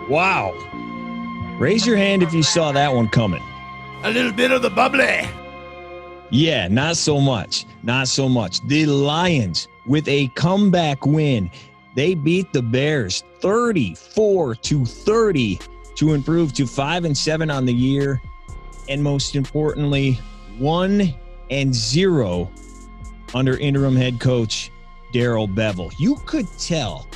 Wow. Raise your hand if you saw that one coming. A little bit of the bubbly. Yeah, not so much. Not so much. The Lions with a comeback win. They beat the Bears 34-30 to improve to 5-7 on the year. And most importantly, 1-0 under interim head coach Darrell Bevell. You could tell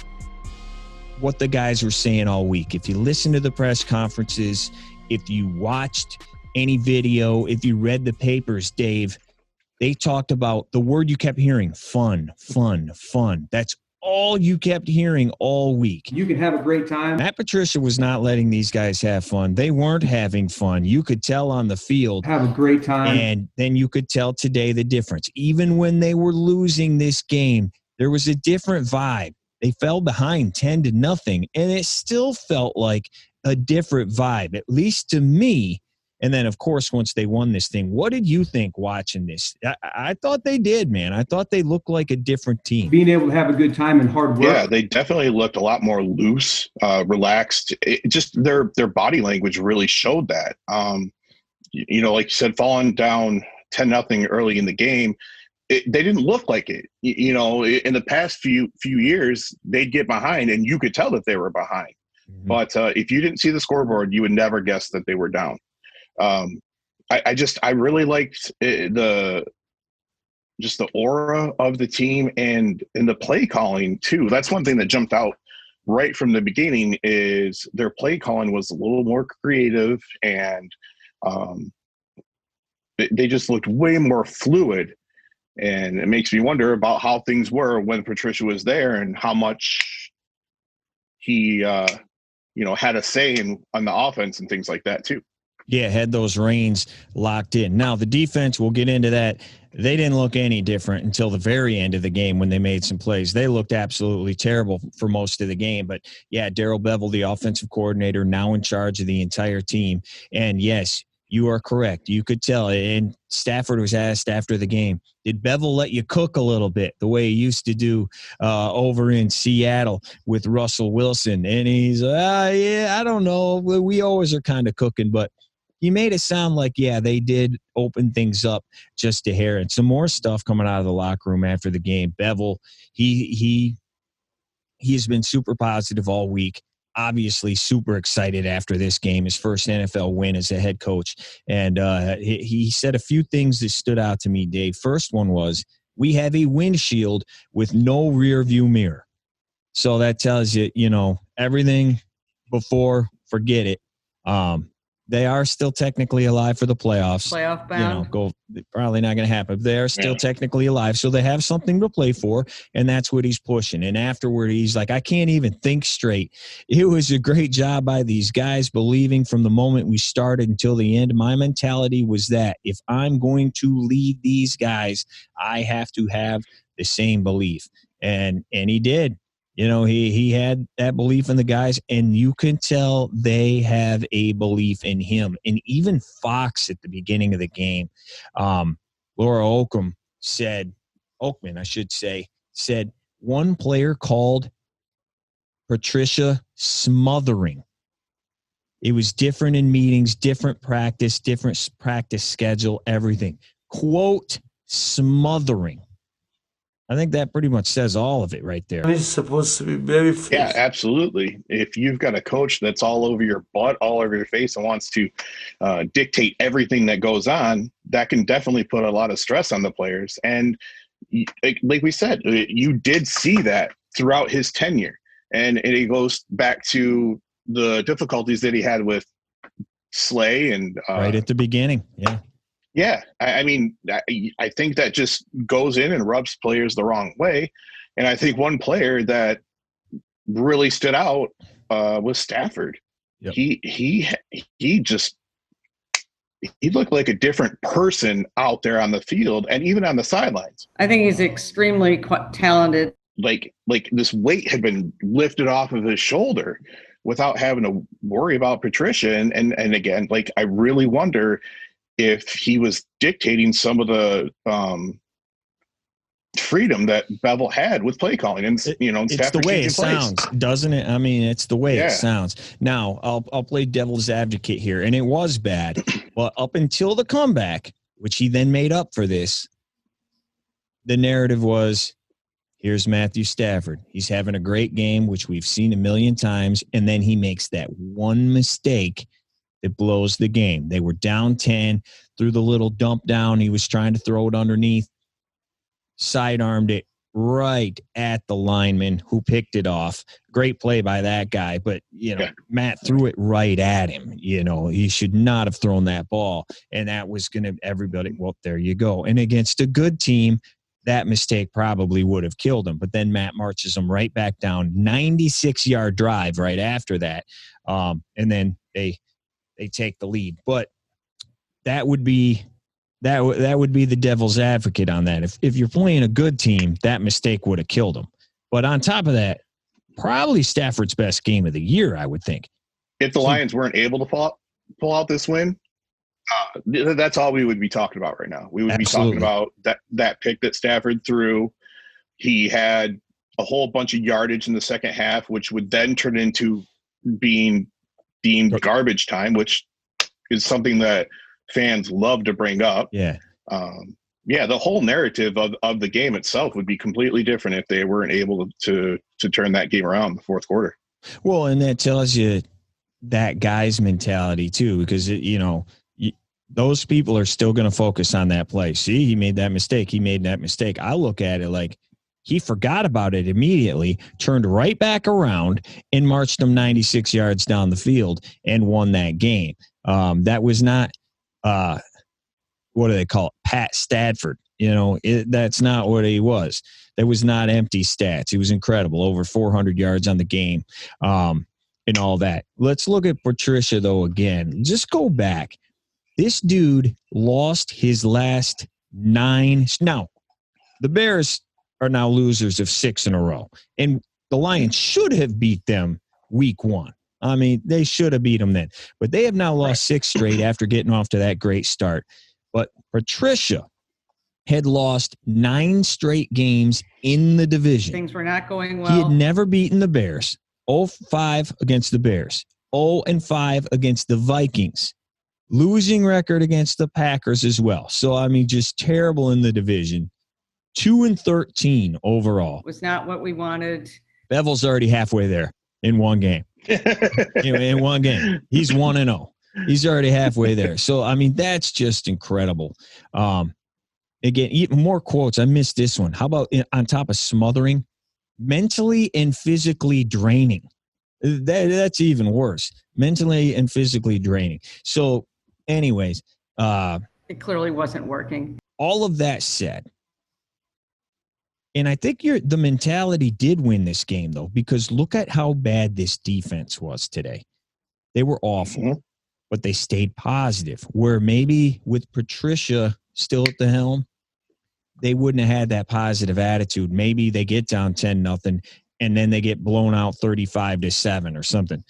what the guys were saying all week. If you listened to the press conferences, if you watched any video, if you read the papers, Dave, they talked about the word you kept hearing, fun, fun, fun. That's all you kept hearing all week. You can have a great time. Matt Patricia was not letting these guys have fun. They weren't having fun. You could tell on the field. Have a great time. And then you could tell today the difference. Even when they were losing this game, there was a different vibe. They fell behind 10-0, and it still felt like a different vibe, at least to me. And then, of course, once they won this thing, what did you think watching this? I thought they did, man. I thought they looked like a different team. Being able to have a good time and hard work. Yeah, they definitely looked a lot more loose, relaxed. Just their body language really showed that. Like you said, falling down 10-0 early in the game, they didn't look like it. In the past few years, they'd get behind, and you could tell that they were behind. Mm-hmm. But if you didn't see the scoreboard, you would never guess that they were down. I really liked the aura of the team and the play calling too. That's one thing that jumped out right from the beginning is their play calling was a little more creative, and they just looked way more fluid. And it makes me wonder about how things were when Patricia was there and how much he, had a say on the offense and things like that too. Yeah, had those reins locked in. Now, the defense, we'll get into that. They didn't look any different until the very end of the game when they made some plays. They looked absolutely terrible for most of the game. But, yeah, Darrell Bevell, the offensive coordinator, now in charge of the entire team. And, yes, you are correct. You could tell. And Stafford was asked after the game, did Bevell let you cook a little bit the way he used to do over in Seattle with Russell Wilson? And he's, yeah, I don't know. We always are kind of cooking. But he made it sound like, yeah, they did open things up just a hair. And some more stuff coming out of the locker room after the game. Bevell, he has been super positive all week. Obviously super excited after this game, his first NFL win as a head coach. And he said a few things that stood out to me, Dave. First one was, we have a windshield with no rear view mirror. So that tells you, everything before, forget it. They are still technically alive for the playoffs. Playoff bound. Probably not going to happen. They are still technically alive, so they have something to play for, and that's what he's pushing. And afterward, he's like, I can't even think straight. It was a great job by these guys believing from the moment we started until the end. My mentality was that if I'm going to lead these guys, I have to have the same belief. And he did. He had that belief in the guys, and you can tell they have a belief in him. And even Fox at the beginning of the game, Laura Oakman said one player called Patricia smothering. It was different in meetings, different practice schedule, everything. Quote, smothering. I think that pretty much says all of it right there. It's supposed to be very fast. Yeah, absolutely. If you've got a coach that's all over your butt, all over your face, and wants to dictate everything that goes on, that can definitely put a lot of stress on the players. And like we said, you did see that throughout his tenure. And it goes back to the difficulties that he had with Slay and right at the beginning. Yeah. Yeah, I mean, I think that just goes in and rubs players the wrong way. And I think one player that really stood out was Stafford. Yep. He looked like a different person out there on the field and even on the sidelines. I think he's extremely talented. Like this weight had been lifted off of his shoulder without having to worry about Patricia. And again, I really wonder if he was dictating some of the freedom that Bevell had with play calling, and it's Stafford the way it changing plays. sounds, doesn't it? I mean, it's the way Yeah. it sounds. Now, I'll play devil's advocate here, and it was bad, but up until the comeback, which he then made up for this, the narrative was, here's Matthew Stafford. He's having a great game, which we've seen a million times, and then he makes that one mistake that blows the game. They were down 10, threw the little dump down. He was trying to throw it underneath, sidearmed it right at the lineman who picked it off. Great play by that guy, but Matt threw it right at him. He should not have thrown that ball, and that was going to everybody. Well, there you go. And against a good team, that mistake probably would have killed him. But then Matt marches him right back down, 96-yard drive right after that, and then they take the lead. But that would be the devil's advocate on that. If you're playing a good team, that mistake would have killed him. But on top of that, probably Stafford's best game of the year, I would think. If the Lions weren't able to pull out this win, that's all we would be talking about right now. We would Absolutely. be talking about that pick that Stafford threw. He had a whole bunch of yardage in the second half, which would then turn into being deemed garbage time, which is something that fans love to bring up. Yeah. The whole narrative of the game itself would be completely different if they weren't able to turn that game around in the fourth quarter. Well, and that tells you that guy's mentality too, because those people are still going to focus on that play. See, he made that mistake. I look at it like he forgot about it immediately, turned right back around, and marched them 96 yards down the field and won that game. That was not what do they call it? Pat Stafford. That's not what he was. That was not empty stats. He was incredible, over 400 yards on the game, and all that. Let's look at Patricia though again. Just go back. This dude lost his last 9. Now, the Bears are now losers of 6 in a row, and the Lions should have beat them week 1. I mean, they should have beat them then. But they have now lost 6 straight after getting off to that great start. But Patricia had lost 9 straight games in the division. Things were not going well. He had never beaten the Bears. 0-5 against the Bears. 0-5 against the Vikings. Losing record against the Packers as well. So, I mean, just terrible in the division. 2-13 overall. Was not what we wanted. Bevell's already halfway there in one game. In one game. He's 1-0. He's already halfway there. So, I mean, that's just incredible. Again, even more quotes. I missed this one. How about on top of smothering? Mentally and physically draining. That's even worse. Mentally and physically draining. So, anyways. It clearly wasn't working. All of that said, and I think the mentality did win this game, though, because look at how bad this defense was today. They were awful, but they stayed positive, where maybe with Patricia still at the helm, they wouldn't have had that positive attitude. Maybe they get down 10-0 and then they get blown out 35-7 or something.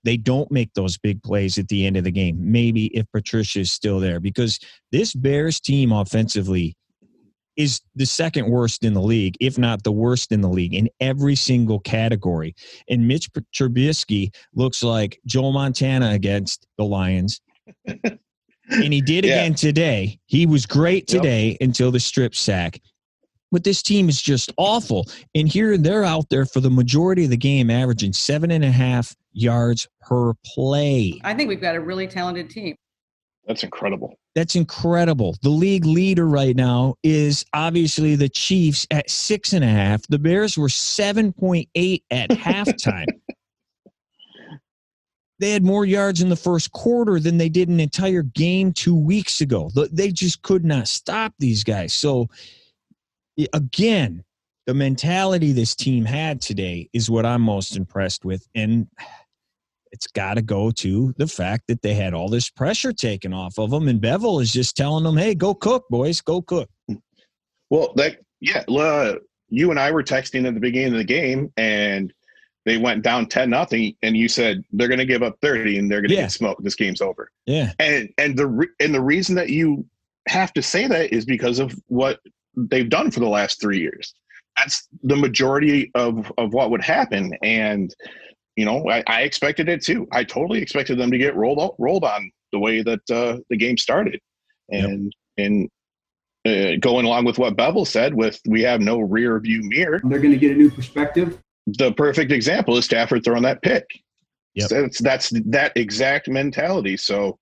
They don't make those big plays at the end of the game. Maybe if Patricia is still there, because this Bears team offensively is the second worst in the league, if not the worst in the league, in every single category. And Mitch Trubisky looks like Joe Montana against the Lions. And he did again today. He was great today until the strip sack. But this team is just awful. And here they're out there for the majority of the game, averaging 7.5 yards per play. I think we've got a really talented team. That's incredible. That's incredible. The league leader right now is obviously the Chiefs at 6.5. The Bears were 7.8 at halftime. They had more yards in the first quarter than they did an entire game 2 weeks ago. They just could not stop these guys. So, again, the mentality this team had today is what I'm most impressed with. And it's got to go to the fact that they had all this pressure taken off of them. And Bevell is just telling them, hey, go cook, boys, go cook. Well, you and I were texting at the beginning of the game, and they went down 10-0, and you said they're going to give up 30 and they're going to get smoked. This game's over. Yeah. And the reason that you have to say that is because of what they've done for the last 3 years. That's the majority of what would happen. And, I expected it too. I totally expected them to get rolled on the way that the game started. And going along with what Bevell said, we have no rear view mirror. They're going to get a new perspective. The perfect example is Stafford throwing that pick. Yep. So that's that exact mentality. So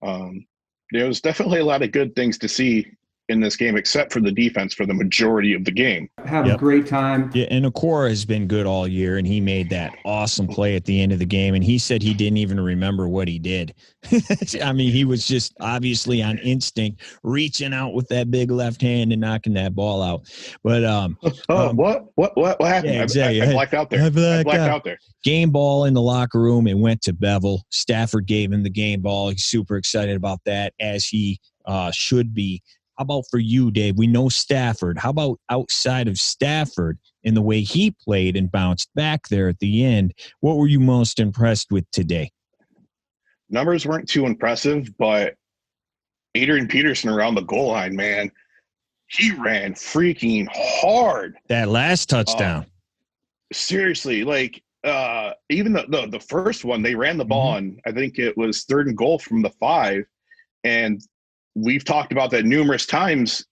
there was definitely a lot of good things to see in this game, except for the defense for the majority of the game. Have a great time. Yeah, and Okora has been good all year, and he made that awesome play at the end of the game, and he said he didn't even remember what he did. I mean, he was just obviously on instinct, reaching out with that big left hand and knocking that ball out. But what happened? Yeah, exactly. I blacked out there. I blacked out there. Game ball in the locker room. It went to Bevell. Stafford gave him the game ball. He's super excited about that, as he should be. How about for you, Dave? We know Stafford. How about outside of Stafford and the way he played and bounced back there at the end? What were you most impressed with today? Numbers weren't too impressive, but Adrian Peterson around the goal line, man, he ran freaking hard. That last touchdown. Seriously, even the first one, they ran the ball on, I think it was 3rd and goal from the 5, and we've talked about that numerous times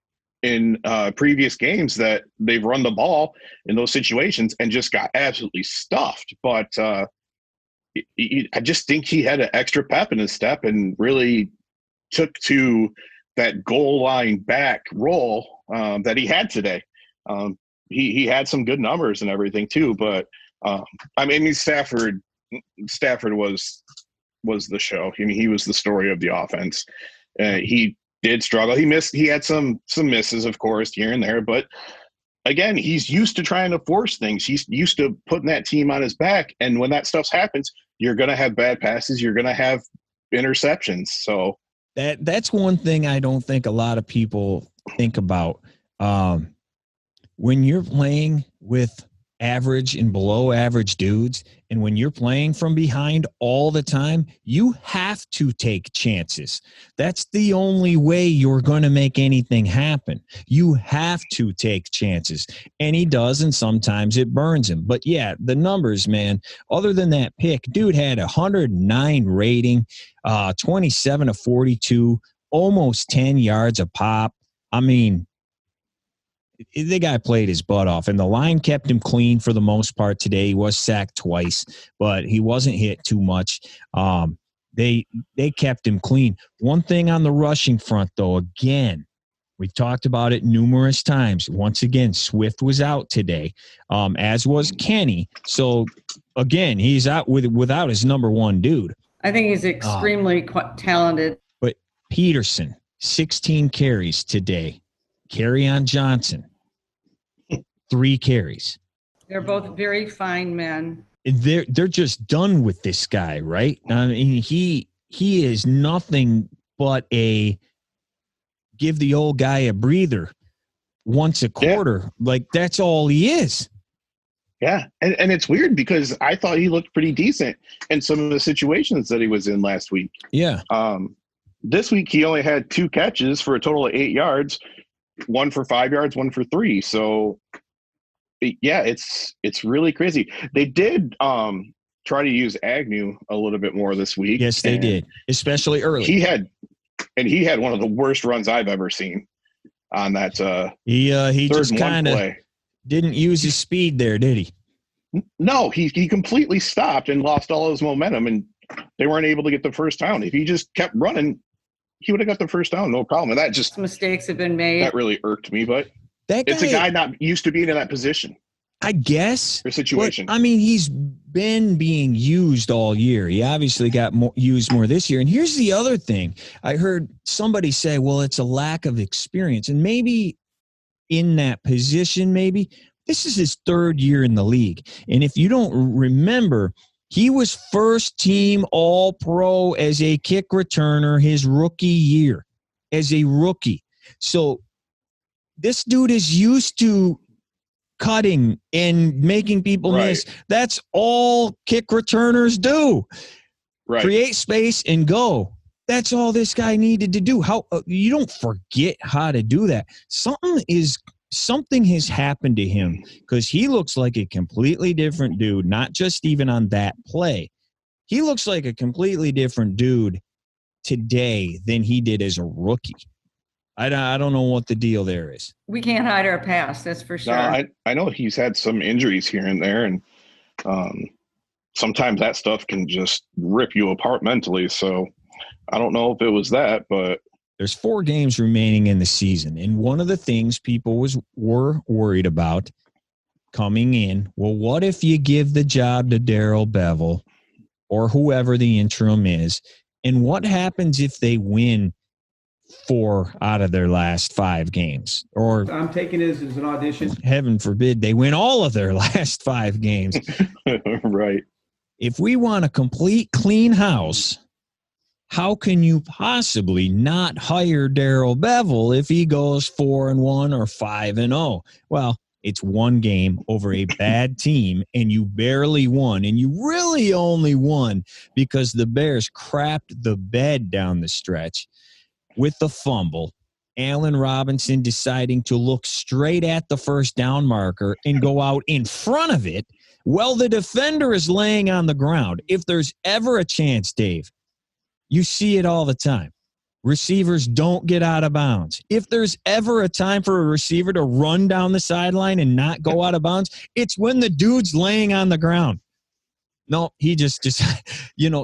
in previous games that they've run the ball in those situations and just got absolutely stuffed. But I just think he had an extra pep in his step and really took to that goal line back role that he had today. He had some good numbers and everything too, but Stafford was the show. I mean, he was the story of the offense. He did struggle. He had some misses, of course, here and there. But again, he's used to trying to force things. He's used to putting that team on his back. And when that stuff happens, you're going to have bad passes. You're going to have interceptions. So that's one thing I don't think a lot of people think about. When you're playing with average and below average dudes, and when you're playing from behind all the time, you have to take chances. That's the only way you're going to make anything happen. You have to take chances, and he does, and sometimes it burns him. But yeah, the numbers, man, other than that pick, dude had 109 rating, 27 of 42, almost 10 yards a pop. I mean, the guy played his butt off, and the line kept him clean for the most part today. He was sacked twice, but he wasn't hit too much. They kept him clean. One thing on the rushing front, though, again, we've talked about it numerous times. Once again, Swift was out today, as was Kenny. So, again, he's out without his number one dude. I think he's extremely talented. But Peterson, 16 carries today. Kerryon Johnson, 3 carries. They're both very fine men. They're just done with this guy, right? I mean, he is nothing but a give the old guy a breather once a quarter. Yeah. Like, that's all he is. Yeah, and it's weird because I thought he looked pretty decent in some of the situations that he was in last week. Yeah. This week he only had 2 catches for a total of 8 yards. 1 for 5 yards, 1 for 3. So, yeah, it's really crazy. They did try to use Agnew a little bit more this week. Yes, they did, especially early. He had one of the worst runs I've ever seen on that. He just kind of didn't use his speed there, did he? No, he completely stopped and lost all his momentum, and they weren't able to get the first down. If he just kept running, he would have got the first down, no problem. And that just mistakes have been made. That really irked me, but it's a guy not used to being in that position. I guess. Or situation. But, I mean, he's been being used all year. He obviously got used more this year. And here's the other thing. I heard somebody say, well, it's a lack of experience. And maybe in that position, maybe this is his 3rd year in the league. And if you don't remember, he was first team All-Pro as a kick returner his rookie year, as a rookie. So this dude is used to cutting and making people miss. That's all kick returners do. Right. Create space and go. That's all this guy needed to do. How you don't forget how to do that. Something has happened to him because he looks like a completely different dude, not just even on that play. He looks like a completely different dude today than he did as a rookie. I don't know what the deal there is. We can't hide our past, that's for sure. No, I know he's had some injuries here and there, and sometimes that stuff can just rip you apart mentally. So I don't know if it was that, but there's 4 games remaining in the season, and one of the things people were worried about coming in, well, what if you give the job to Darrell Bevell or whoever the interim is, and what happens if they win 4 out of their last 5 games? Or I'm taking this as an audition. Heaven forbid they win all of their last 5 games. right. If we want a complete clean house, how can you possibly not hire Darrell Bevell if he goes 4-1 or 5-0? Well, it's 1 game over a bad team, and you barely won, and you really only won because the Bears crapped the bed down the stretch with the fumble. Allen Robinson deciding to look straight at the first down marker and go out in front of it while the defender is laying on the ground. If there's ever a chance, Dave, you see it all the time. Receivers don't get out of bounds. If there's ever a time for a receiver to run down the sideline and not go out of bounds, it's when the dude's laying on the ground. No, he just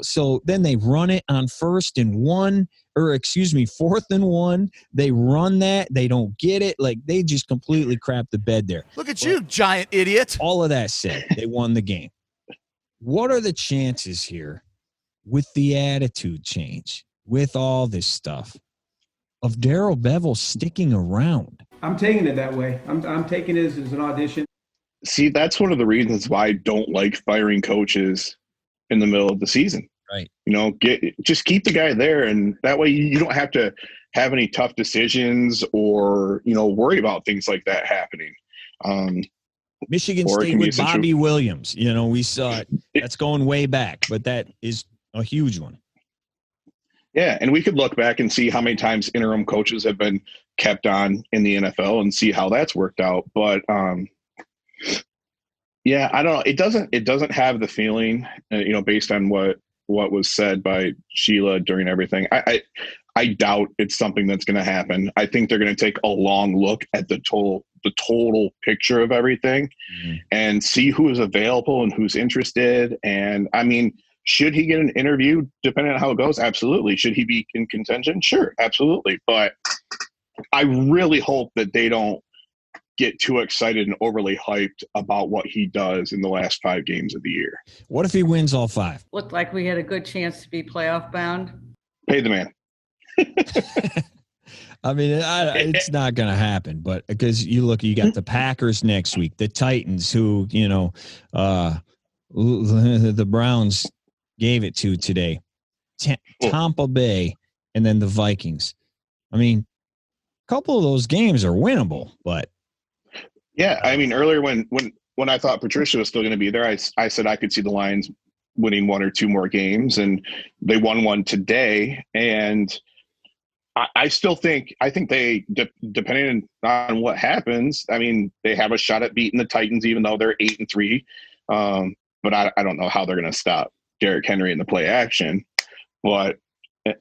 so then they run it on 4th and 1. They run that. They don't get it. Like, they just completely crap the bed there. Look at you, giant idiot. All of that said, they won the game. What are the chances here with the attitude change, with all this stuff, of Darrell Bevell sticking around? I'm taking it that way. I'm taking it as an audition. See, that's one of the reasons why I don't like firing coaches in the middle of the season. Right. Just keep the guy there, and that way you don't have to have any tough decisions or, worry about things like that happening. Michigan State with Bobby Williams, we saw it. That's going way back, but that is a huge one. Yeah, and we could look back and see how many times interim coaches have been kept on in the NFL and see how that's worked out. But yeah, I don't know. It doesn't have the feeling, based on what was said by Sheila during everything. I doubt it's something that's going to happen. I think they're going to take a long look at the total picture of everything and see who is available and who's interested. And I mean, should he get an interview depending on how it goes? Absolutely. Should he be in contention? Sure, absolutely. But I really hope that they don't get too excited and overly hyped about what he does in the last 5 games of the year. What if he wins all 5? Looked like we had a good chance to be playoff bound. Pay the man. I mean, it's not going to happen, but because you got the Packers next week, the Titans, who, the Browns gave it to today, Tampa Bay, and then the Vikings. I mean, a couple of those games are winnable, but. Yeah, I mean, earlier when I thought Patricia was still going to be there, I said I could see the Lions winning 1 or 2 more games, and they won 1 today. And I think they, depending on what happens, I mean, they have a shot at beating the Titans, even though they're 8-3. But I don't know how they're going to stop Derrick Henry in the play action. But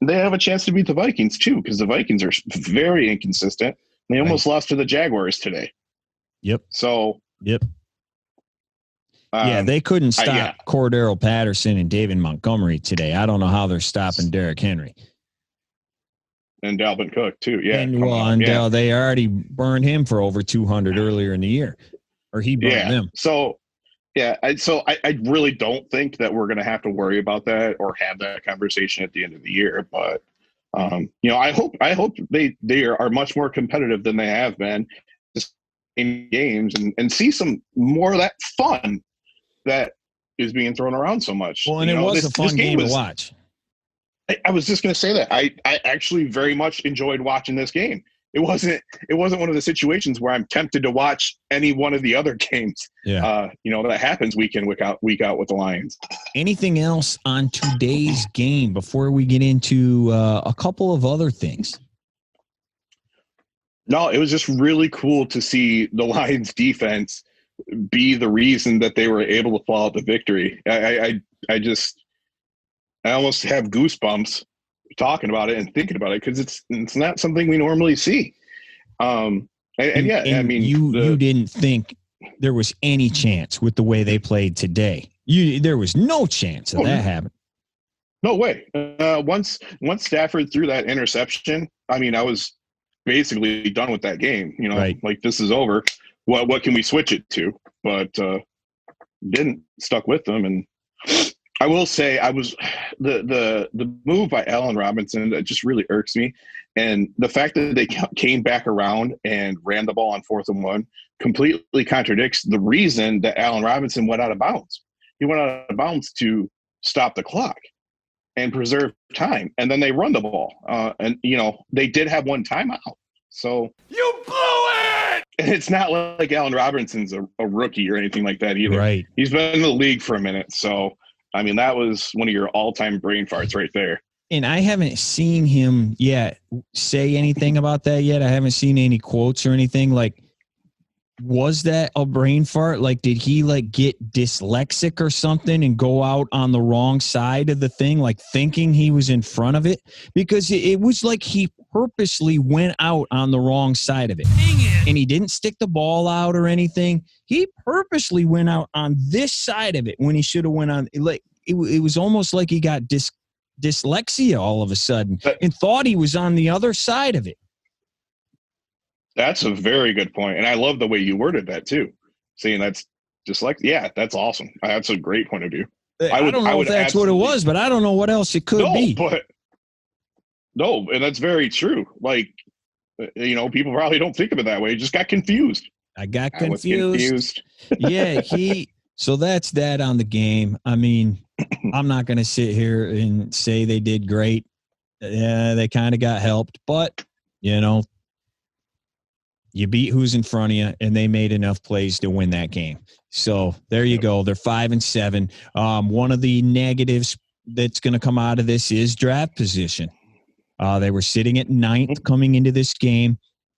they have a chance to beat the Vikings too, because the Vikings are very inconsistent. They almost lost to the Jaguars today. Yep. So. Yep. They couldn't stop Cordero Patterson and David Montgomery today. I don't know how they're stopping Derrick Henry. And Dalvin Cook too. Yeah. And they already burned him for over 200 earlier in the year, or he burned them. So, I really don't think that we're going to have to worry about that or have that conversation at the end of the year. But, I hope they are much more competitive than they have been in games and see some more of that fun that is being thrown around so much. Well, and it was a fun game to watch. I was just going to say that I actually very much enjoyed watching this game. It wasn't one of the situations where I'm tempted to watch any one of the other games. Yeah. That happens week in, week out with the Lions. Anything else on today's game before we get into a couple of other things? No, it was just really cool to see the Lions defense be the reason that they were able to pull out the victory. I almost have goosebumps talking about it and thinking about it because it's not something we normally see. You didn't think there was any chance with the way they played today. There was no chance of that happening. No way. Once Stafford threw that interception, I mean, I was basically done with that game. Right. Like this is over. What can we switch it to? But didn't, stuck with them. And I will say I was the move by Allen Robinson that just really irks me. And the fact that they came back around and ran the ball on 4th and 1 completely contradicts the reason that Allen Robinson went out of bounds. He went out of bounds to stop the clock and preserve time. And then they run the ball. They did have one timeout. So You blew it! and it's not like Allen Robinson's a rookie or anything like that either. Right. He's been in the league for a minute. So, I mean, that was one of your all-time brain farts right there. And I haven't seen him yet say anything about that yet. I haven't seen any quotes or anything. Like, was that a brain fart? Like, did he get dyslexic or something and go out on the wrong side of the thing, like thinking he was in front of it? Because it was like he purposely went out on the wrong side of it. And he didn't stick the ball out or anything. He purposely went out on this side of it when he should have went on. Like it was almost like he got dyslexia all of a sudden and thought he was on the other side of it. That's a very good point. And I love the way you worded that too. Saying that's yeah, that's awesome. That's a great point of view. I don't know if that's what it was, but I don't know what else it could be. No, and that's very true. Like, people probably don't think of it that way. Just got confused. I got confused. Yeah, so that's that on the game. I mean, I'm not going to sit here and say they did great. Yeah, they kind of got helped, but you beat who's in front of you, and they made enough plays to win that game. So there you go. They're 5-7. One of the negatives that's going to come out of this is draft position. They were sitting at 9th coming into this game.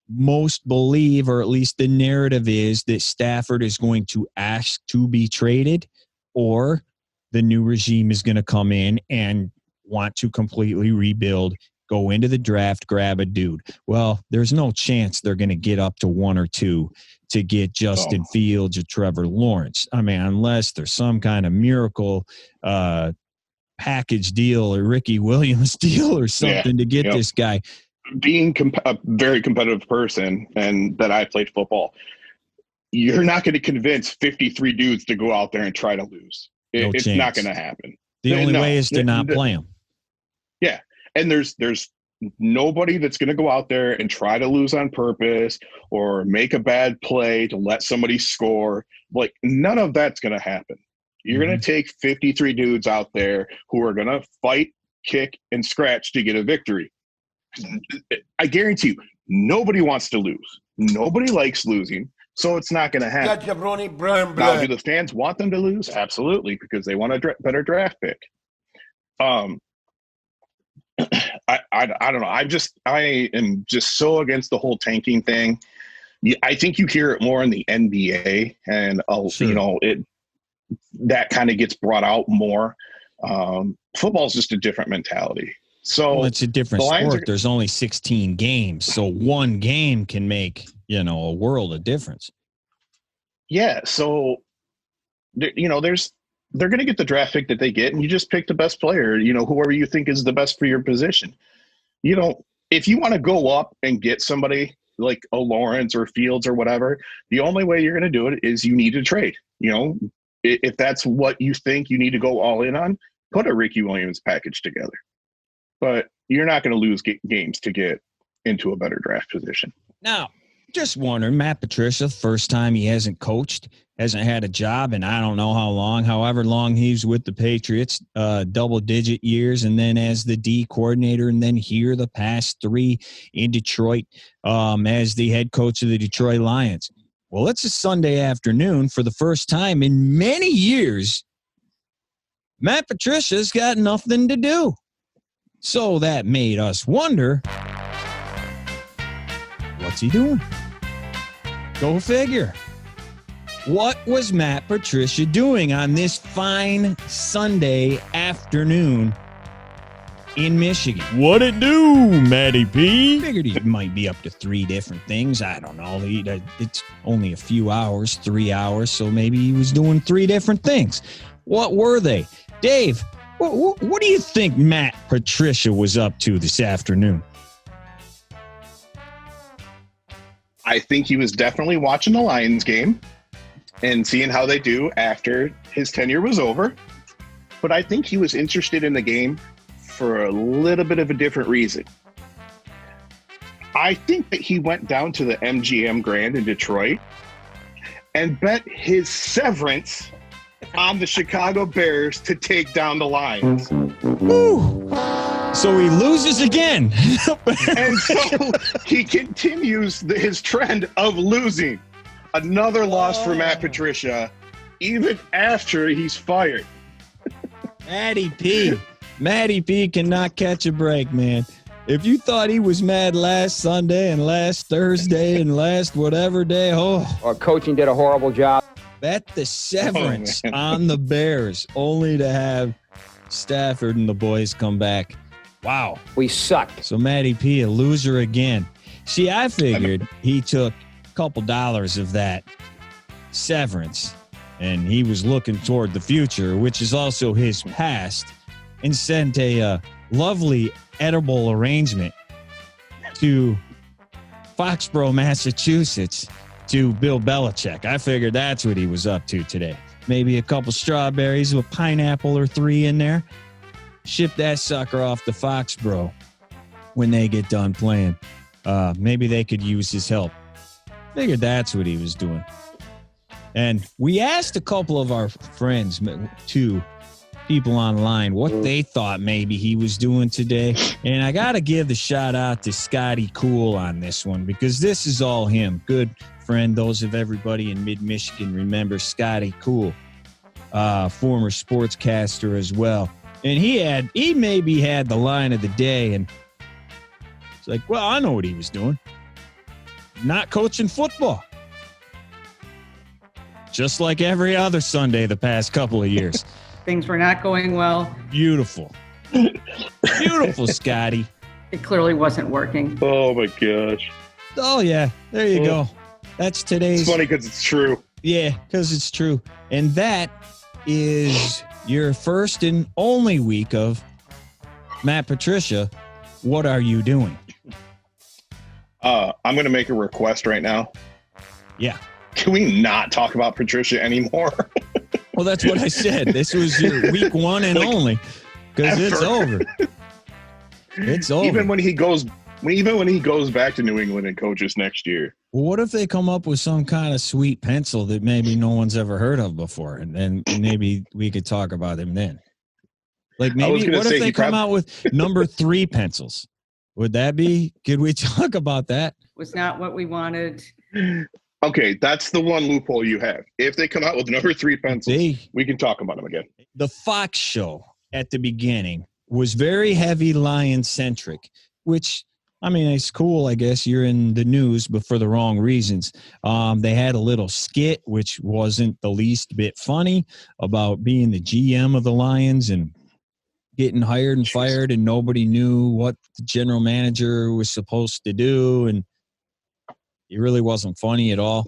Most believe, or at least the narrative is, that Stafford is going to ask to be traded, or the new regime is going to come in and want to completely rebuild, go into the draft, grab a dude. Well, there's no chance they're going to get up to 1 or 2 to get Justin Fields or Trevor Lawrence. I mean, unless there's some kind of miracle package deal or Ricky Williams deal or something to get this guy. Being a very competitive person and that I played football, you're not going to convince 53 dudes to go out there and try to lose. It's not going to happen. The only way is to not play them. Yeah. And there's nobody that's going to go out there and try to lose on purpose or make a bad play to let somebody score. Like, none of that's going to happen. You're going to take 53 dudes out there who are going to fight, kick, and scratch to get a victory. I guarantee you, nobody wants to lose. Nobody likes losing, so it's not going to happen. Now, do the fans want them to lose? Absolutely, because they want a better draft pick. I don't know. I am just so against the whole tanking thing. I think you hear it more in the NBA, and that kind of gets brought out more. Football's just a different mentality. So it's a different sport. There's only 16 games, so one game can make a world of difference. Yeah. So they're going to get the draft pick that they get, and you just pick the best player, whoever you think is the best for your position. If you want to go up and get somebody like a Lawrence or Fields or whatever, the only way you're going to do it is you need to trade. If that's what you think you need to go all in on, put a Ricky Williams package together. But you're not going to lose games to get into a better draft position. Now, Just wondering, Matt Patricia, first time he hasn't coached, hasn't had a job, and I don't know how long, however long he's with the Patriots, double-digit years, and then as the D coordinator, and then here the past 3 in Detroit as the head coach of the Detroit Lions. Well, it's a Sunday afternoon for the first time in many years. Matt Patricia's got nothing to do. So that made us wonder, what's he doing? Go figure. What was Matt Patricia doing on this fine Sunday afternoon in Michigan? What it do, Matty P? Figured he might be up to 3 different things. I don't know. It's only a few hours, 3 hours, so maybe he was doing 3 different things. What were they? Dave, what do you think Matt Patricia was up to this afternoon? I think he was definitely watching the Lions game and seeing how they do after his tenure was over. But I think he was interested in the game for a little bit of a different reason. I think that he went down to the MGM Grand in Detroit and bet his severance on the Chicago Bears to take down the Lions. Woo. So he loses again. And so he continues his trend of losing. Another loss for Matt Patricia, even after he's fired. Matty P cannot catch a break, man. If you thought he was mad last Sunday and last Thursday and last whatever day, Our coaching did a horrible job. bet the severance on the Bears only to have Stafford and the boys come back. Wow. We sucked. So Matty P, a loser again. See, I figured he took a couple dollars of that severance and he was looking toward the future, which is also his past, and sent a lovely edible arrangement to Foxborough, Massachusetts, to Bill Belichick. I figured that's what he was up to today. Maybe a couple strawberries with pineapple or 3 in there. Ship that sucker off to Foxborough when they get done playing. Maybe they could use his help. Figured that's what he was doing. And we asked a couple of our friends, 2 people online, what they thought maybe he was doing today. And I got to give the shout out to Scotty Cool on this one, because this is all him. Good friend. Those of everybody in mid-Michigan remember Scotty Cool, former sportscaster as well. And he maybe had the line of the day, and it's like, well, I know what he was doing. Not coaching football. Just like every other Sunday the past couple of years. Things were not going well. Beautiful. Beautiful, Scotty. It clearly wasn't working. Oh, my gosh. Oh, yeah. There you go. That's today's. It's funny because it's true. Yeah, because it's true. And that is your first and only week of Matt Patricia. What are you doing? I'm going to make a request right now. Yeah. Can we not talk about Patricia anymore? Well, that's what I said. This was your week 1 and only, because it's over. It's over. Even when he goes back to New England and coaches next year. Well, what if they come up with some kind of sweet pencil that maybe no one's ever heard of before, and then maybe we could talk about him then? Like maybe what if they come out with number 3 pencils? Would that be? Could we talk about that? Was not what we wanted. Okay, that's the one loophole you have. If they come out with number 3 pencils, we can talk about them again. The Fox show at the beginning was very heavy Lion-centric, which, I mean, it's cool, I guess. You're in the news, but for the wrong reasons. They had a little skit, which wasn't the least bit funny, about being the GM of the Lions and getting hired and fired, and nobody knew what the general manager was supposed to do, and it really wasn't funny at all.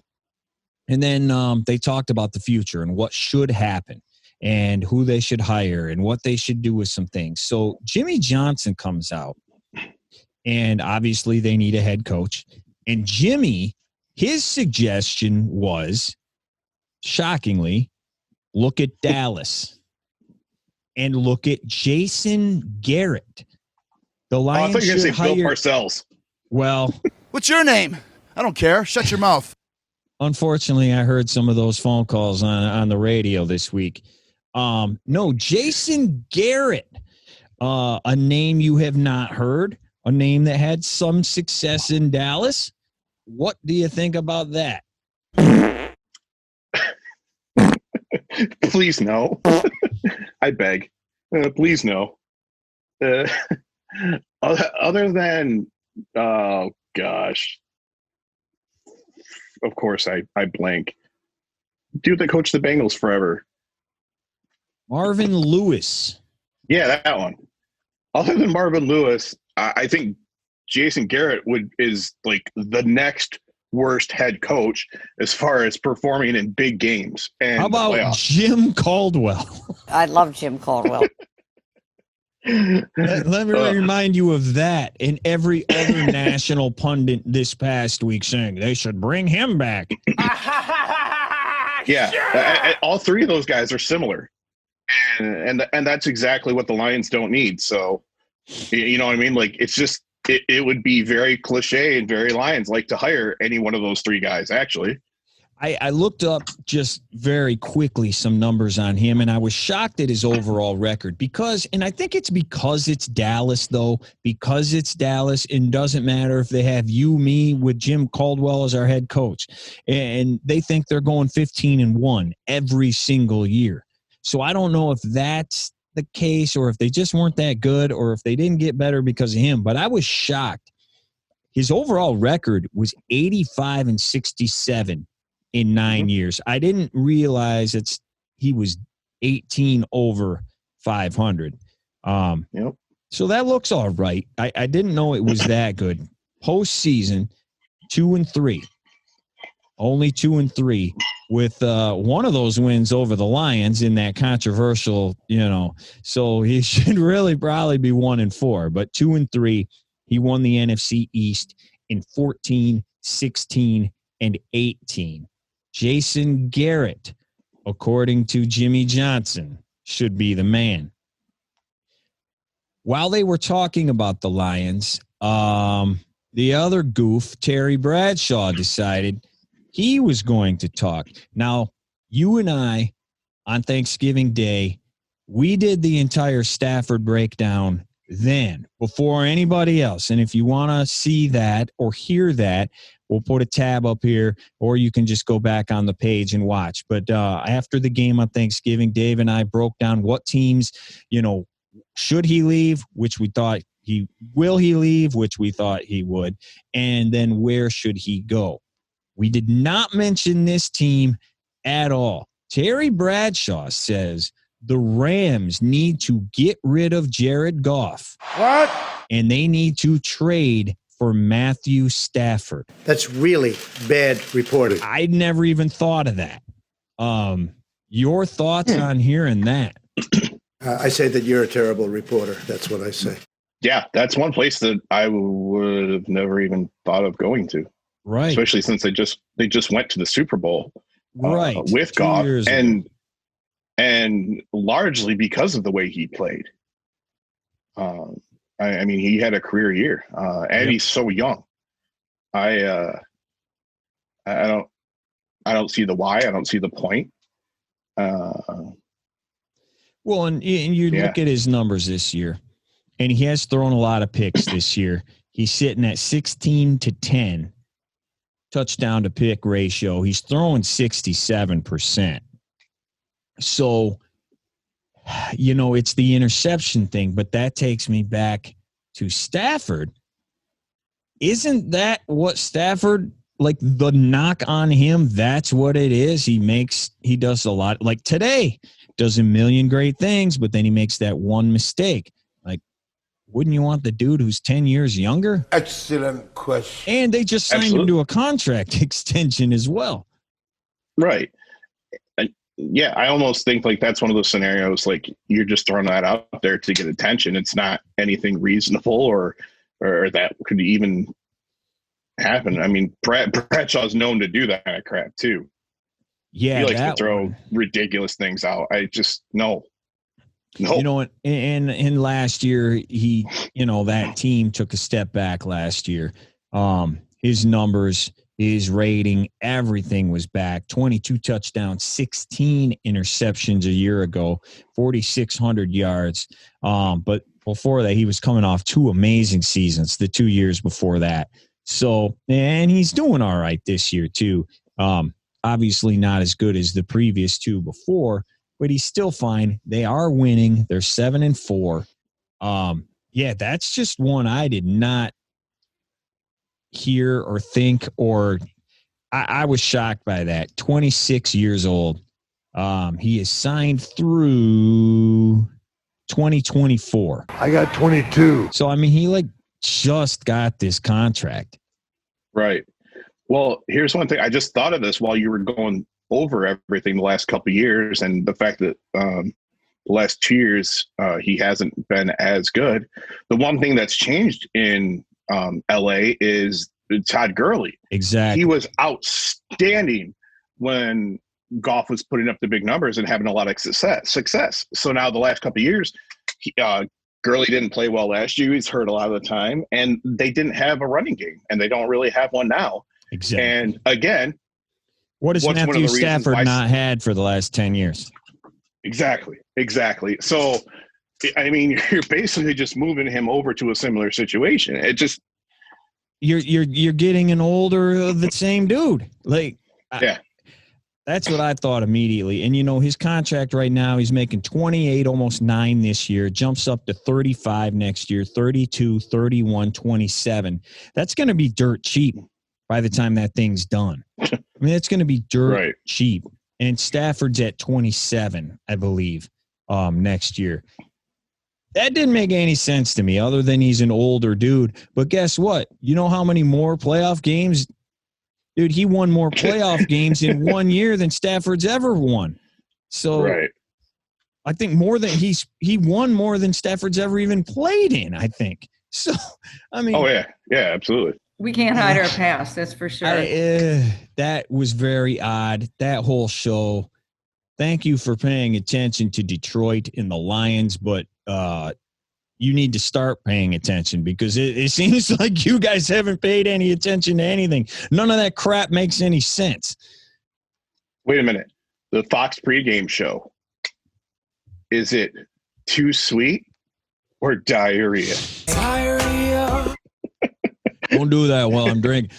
And then they talked about the future and what should happen and who they should hire and what they should do with some things. So Jimmy Johnson comes out, and obviously they need a head coach. And Jimmy, his suggestion was, shockingly, look at Dallas and look at Jason Garrett. The Lions I thought you were going to say hire Bill Parcells. Well, What's your name? I don't care. Shut your mouth. Unfortunately, I heard some of those phone calls on the radio this week. No, Jason Garrett, a name you have not heard, a name that had some success in Dallas. What do you think about that? Please no. I beg. Please no. Other than, oh gosh, of course I blank. Dude that coached the Bengals forever. Marvin Lewis. Yeah, that one. Other than Marvin Lewis, I think Jason Garrett is like the next worst head coach as far as performing in big games. And how about Jim Caldwell? I love Jim Caldwell. Let me remind you of that and every other national pundit this past week saying they should bring him back. Yeah, all three of those guys are similar. And that's exactly what the Lions don't need. So, you know what I mean? Like, it's just, it would be very cliche and very Lions like to hire any one of those three guys, actually. I looked up just very quickly some numbers on him, and I was shocked at his overall record because, and I think it's because it's Dallas, though, because it's Dallas, and doesn't matter if they have me with Jim Caldwell as our head coach, and they think they're going 15-1 every single year. So I don't know if that's the case or if they just weren't that good or if they didn't get better because of him, but I was shocked. His overall record was 85-67 in 9 years. I didn't realize he was 18 over 500. Yep. So that looks all right. I didn't know it was that good. Postseason, 2-3. Only 2-3 with one of those wins over the Lions in that controversial, so he should really probably be 1-4, but 2-3. He won the NFC East in 14, 16, and 18. Jason Garrett, according to Jimmy Johnson, should be the man. While they were talking about the Lions, the other goof, Terry Bradshaw, decided he was going to talk. Now, you and I, on Thanksgiving Day, we did the entire Stafford breakdown then, before anybody else. And if you want to see that or hear that, we'll put a tab up here, or you can just go back on the page and watch. But after the game on Thanksgiving, Dave and I broke down what teams, should he leave, which we thought will he leave, which we thought he would, and then where should he go. We did not mention this team at all. Terry Bradshaw says the Rams need to get rid of Jared Goff. What? And they need to trade for Matthew Stafford. That's really bad reporting. I'd never even thought of that. Your thoughts on hearing that? I say that you're a terrible reporter. That's what I say. Yeah, that's one place that I would have never even thought of going to. Right. Especially since they just went to the Super Bowl with 2 Goff, years ago. and largely because of the way he played. I mean, he had a career year, and he's so young. I don't see the why. I don't see the point. Well, and you look at his numbers this year, and he has thrown a lot of picks this year. He's sitting at 16-10 touchdown to pick ratio. He's throwing 67%. So, it's the interception thing, but that takes me back to Stafford. Isn't that what Stafford, like the knock on him, that's what it is? He does a lot. Like today, does a million great things, but then he makes that one mistake. Like, wouldn't you want the dude who's 10 years younger? Excellent question. And they just signed him to a contract extension as well. Right. Yeah, I almost think like that's one of those scenarios like you're just throwing that out there to get attention. It's not anything reasonable or that could even happen. I mean, Bradshaw's known to do that kind of crap too. Yeah, he likes to throw ridiculous things out. I just no. And last year that team took a step back last year. His numbers his rating, everything was back. 22 touchdowns, 16 interceptions a year ago, 4,600 yards. But before that, he was coming off 2 amazing seasons, the 2 years before that. So, and he's doing all right this year too. Obviously not as good as the previous 2 before, but he's still fine. They are winning. They're 7-4. Yeah, that's just one I did not hear or think, or I was shocked by that. 26 years old. He is signed through 2024. I got 22. So, I mean, he just got this contract. Right. Well, here's one thing. I just thought of this while you were going over everything the last couple of years, and the fact that the last 2 years he hasn't been as good. The one thing that's changed in LA is Todd Gurley. Exactly. He was outstanding when Goff was putting up the big numbers and having a lot of success. So now the last couple of years, Gurley didn't play well last year. He's hurt a lot of the time, and they didn't have a running game, and they don't really have one now. Exactly. And again, what has Matthew Stafford not had for the last 10 years? Exactly. So, I mean, you're basically just moving him over to a similar situation. It just you're getting an older of the same dude. Yeah. That's what I thought immediately. And, his contract right now, he's making 28, almost 9 this year, jumps up to 35 next year, 32, 31, 27. That's going to be dirt cheap by the time that thing's done. I mean, it's going to be dirt cheap. And Stafford's at 27, I believe, next year. That didn't make any sense to me other than he's an older dude. But guess what? You know how many more playoff games? Dude, he won more playoff games in 1 year than Stafford's ever won. So I think he won more than Stafford's ever even played in, I think. So, I mean. Oh, yeah. Yeah, absolutely. We can't hide our past, that's for sure. That was very odd, that whole show. Thank you for paying attention to Detroit and the Lions, but you need to start paying attention because it seems like you guys haven't paid any attention to anything. None of that crap makes any sense. Wait a minute. The Fox pregame show, is it too sweet or diarrhea? Diarrhea. Don't do that while I'm drinking.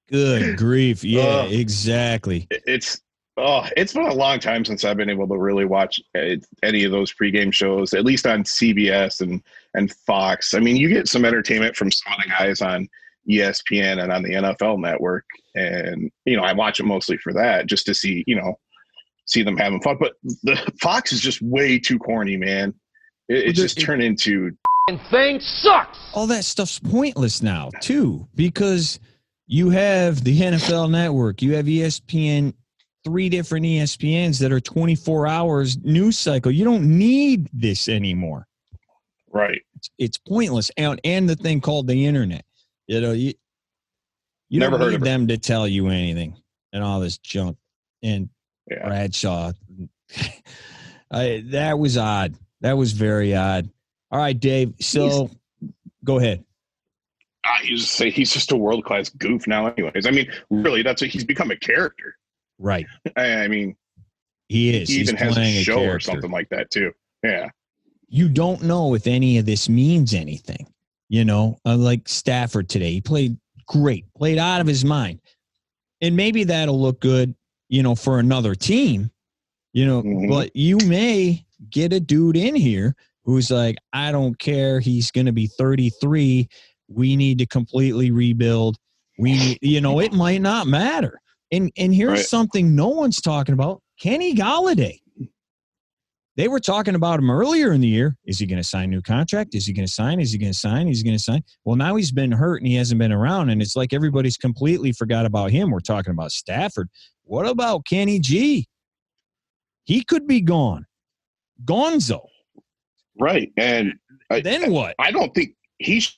Good grief. Yeah, exactly. It's been a long time since I've been able to really watch any of those pregame shows, at least on CBS and Fox. I mean, you get some entertainment from some of the guys on ESPN and on the NFL Network. And, I watch it mostly for that, just to see them having fun. But the Fox is just way too corny, man. It just turned into thing sucks. All that stuff's pointless now, too, because you have the NFL Network, you have ESPN, 3 different ESPNs that are 24 hours news cycle. You don't need this anymore. Right. It's pointless. And the thing called the internet. You Never don't heard need of them to tell you anything and all this junk. And Bradshaw. That was odd. That was very odd. All right, Dave. So go ahead. He's just a world-class goof now anyways. I mean, really, he's become a character. Right. I mean, he is. He even has a show character or something like that too. Yeah. You don't know if any of this means anything. Like Stafford today, he played great, played out of his mind. And maybe that'll look good, for another team, but you may get a dude in here who's like, I don't care. He's going to be 33. We need to completely rebuild. It might not matter. And here's something no one's talking about. Kenny Golladay. They were talking about him earlier in the year. Is he going to sign a new contract? Is he going to sign? Is he going to sign? Is he going to sign? Well, now he's been hurt and he hasn't been around, and it's like everybody's completely forgot about him. We're talking about Stafford. What about Kenny G? He could be gone. Gonzo. Right. And then what? I don't think he's,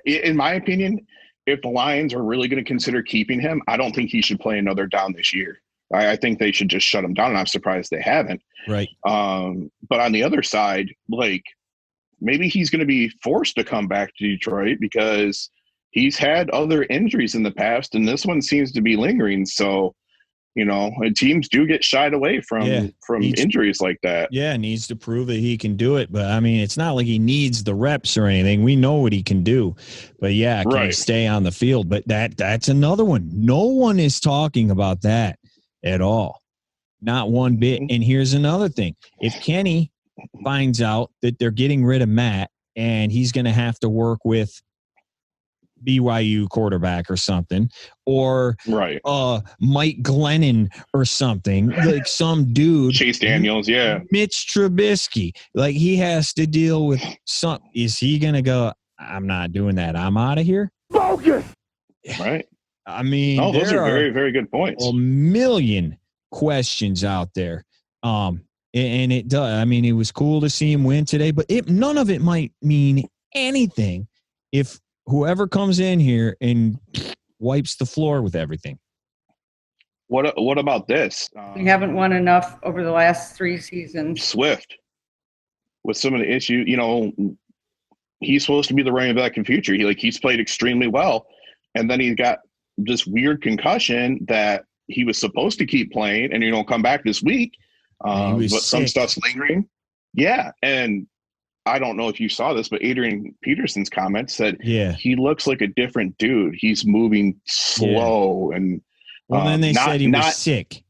in my opinion, if the Lions are really going to consider keeping him, I don't think he should play another down this year. I think they should just shut him down, and I'm surprised they haven't. Right. But on the other side, maybe he's going to be forced to come back to Detroit because he's had other injuries in the past, and this one seems to be lingering. So, teams do get shied away from injuries like that. Yeah, needs to prove that he can do it. But, I mean, it's not like he needs the reps or anything. We know what he can do. But, yeah, can he stay on the field? But that's another one. No one is talking about that at all. Not one bit. And here's another thing. If Kenny finds out that they're getting rid of Matt and he's going to have to work with BYU quarterback or something, or Mike Glennon or something, like some dude, Chase Daniels, Mitch Trubisky, like he has to deal with some. Is he gonna go, I'm not doing that, I'm out of here? Bogus. Right. I mean, those are very, very good points. A million questions out there. And it does. I mean, it was cool to see him win today, but none of it might mean anything if whoever comes in here and wipes the floor with everything. What about this? We haven't won enough over the last 3 seasons. Swift, with some of the issues, he's supposed to be the running back in future. He's played extremely well, and then he got this weird concussion that he was supposed to keep playing, and come back this week. But some stuff's lingering. Yeah, and I don't know if you saw this, but Adrian Peterson's comment said, he looks like a different dude. He's moving slow. And then they said he was sick.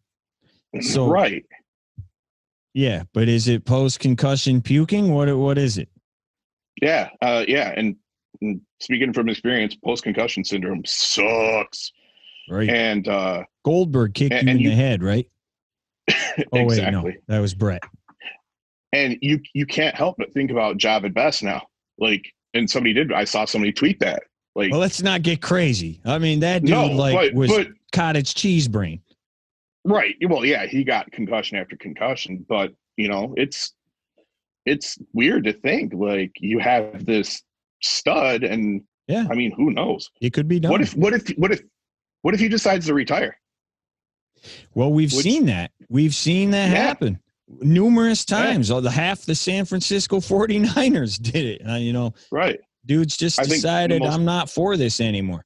So right. Yeah, but is it post-concussion puking? What is it? Yeah, and speaking from experience, post-concussion syndrome sucks. Right. And Goldberg kicked you in the head, right? Oh, exactly. Wait, no, that was Brett. And you can't help but think about Javid Best now. I saw somebody tweet that. Well, let's not get crazy. I mean, that dude was cottage cheese brain. Right. Well, yeah, he got concussion after concussion, but it's weird to think you have this stud, and I mean, who knows? It could be done. What if he decides to retire? Well, we've seen that. We've seen that happen numerous times. Half the San Francisco 49ers did it. Right. Dude's just decided I'm not for this anymore.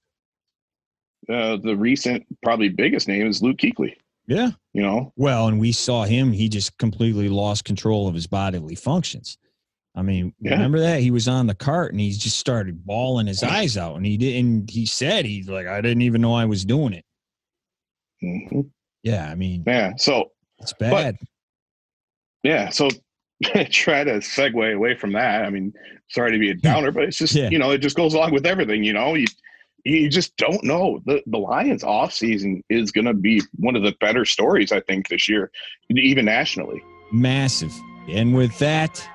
The recent, probably biggest name is Luke Kuechly. Yeah. Well, and we saw him. He just completely lost control of his bodily functions. I mean, remember that? He was on the cart and he just started bawling his eyes out. And he said, I didn't even know I was doing it. Mm-hmm. Yeah. I mean, so it's bad. So try to segue away from that. I mean, sorry to be a downer, but it's just, it just goes along with everything, you just don't know. The Lions off season is going to be one of the better stories, I think, this year, even nationally. Massive. And with that,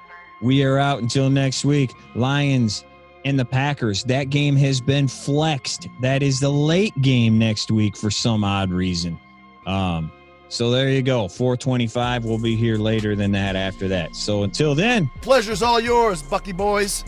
we are out until next week. Lions and the Packers. That game has been flexed. That is the late game next week for some odd reason. So there you go. 4:25. We'll be here later than that after that. So until then. Pleasure's all yours, Bucky boys.